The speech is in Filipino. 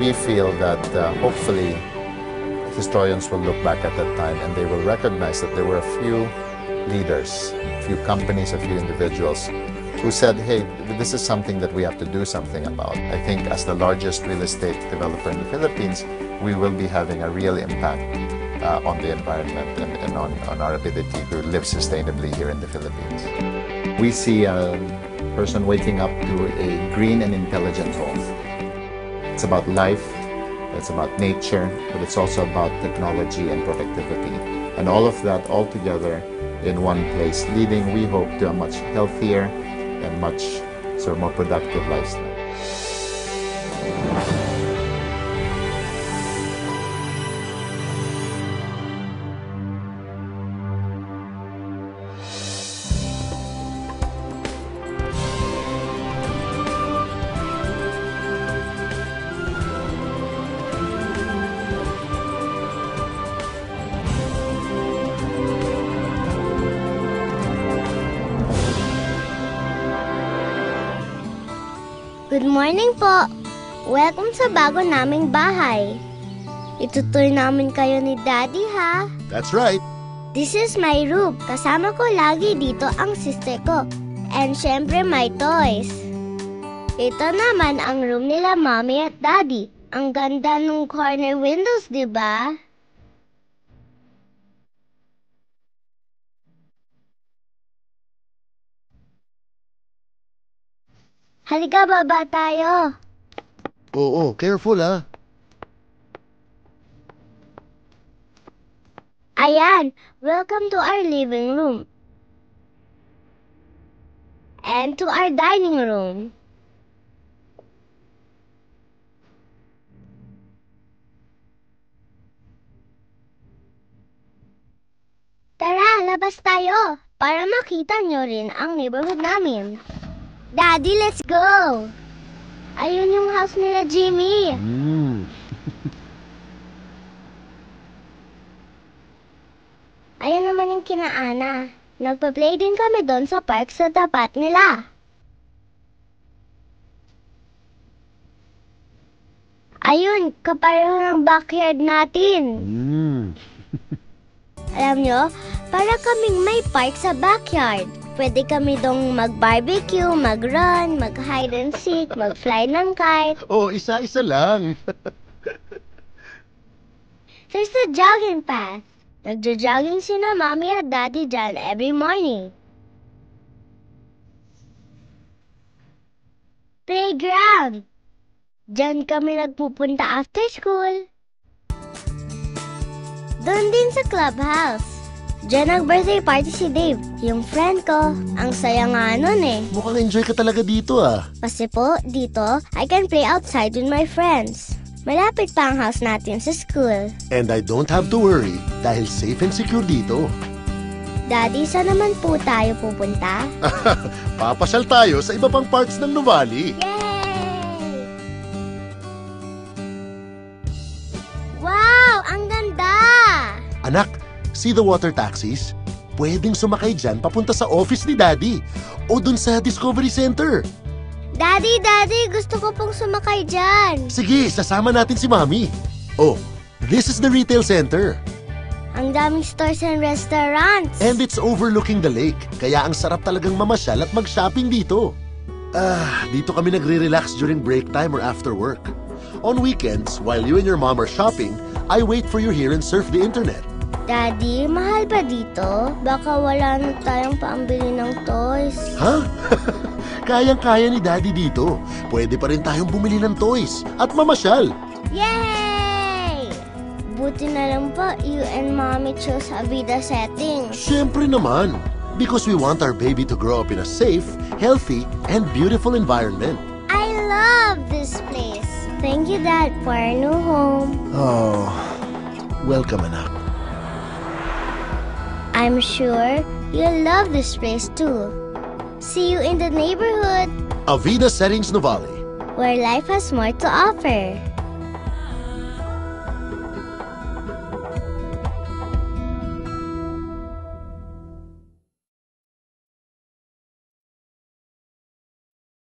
we feel that hopefully historians will look back at that time and they will recognize that there were a few leaders, a few companies, a few individuals who said, hey, this is something that we have to do something about. I think as the largest real estate developer in the Philippines, we will be having a real impact on the environment and on our ability to live sustainably here in the Philippines. We see a person waking up to a green and intelligent home. It's about life, it's about nature, but it's also about technology and productivity. And all of that all together in one place, leading, we hope, to a much healthier and much more productive lifestyle. Good morning po! Welcome sa bago naming bahay. Itutur namin kayo ni Daddy, ha? That's right. This is my room. Kasama ko lagi dito ang sister ko. And syempre my toys. Ito naman ang room nila Mommy at Daddy. Ang ganda ng corner windows, di ba? Halika, baba tayo. Oo, careful ha. Ayan, welcome to our living room. And to our dining room. Tara, labas tayo para makita nyo rin ang neighborhood namin. Daddy, let's go! Ayun yung house nila Jimmy. Ayun naman yung kina Ana. Nagpa-play din kami doon sa park sa tapat nila. Ayun, kapareho ng backyard natin. Alam nyo, para kaming may park sa backyard. Pwede kami dong mag-barbecue, mag-run, mag-hide and seek, mag-fly ng kite. Oh, isa-isa lang. There's a jogging path. Nagja-jogging sina Mommy at Daddy dyan every morning. Playground. Diyan kami nagpupunta after school. Doon din sa clubhouse. Diyan nag-birthday party si Dave, yung friend ko. Ang saya nga nun eh. Mukhang enjoy ka talaga dito ah. Kasi po, dito, I can play outside with my friends. Malapit pa ang house natin sa school. And I don't have to worry dahil safe and secure dito. Daddy, saan naman po tayo pupunta? Papasyal tayo sa iba pang parts ng Nuvali. Yay! Wow! Ang ganda! Anak, see the water taxis? Pwedeng sumakay dyan papunta sa office ni Daddy o dun sa Discovery Center. Daddy, gusto ko pong sumakay dyan. Sige, sasama natin si Mommy. Oh, this is the retail center. Ang daming stores and restaurants. And it's overlooking the lake, kaya ang sarap talagang mamasyal at mag-shopping dito. Dito kami nagre-relax during break time or after work. On weekends, while you and your mom are shopping, I wait for you here and surf the internet. Daddy, mahal ba dito? Baka wala na tayong paambili ng toys. Ha? Kayang-kaya ni Daddy dito. Pwede pa rin tayong bumili ng toys at mamasyal. Yay! Buti na lang po, you and Mommy chose Avida setting. Siyempre naman. Because we want our baby to grow up in a safe, healthy, and beautiful environment. I love this place. Thank you, Dad, for our new home. Oh, welcome, anak. I'm sure you'll love this place too. See you in the neighborhood, Avida Settings Nuvali. where life has more to offer.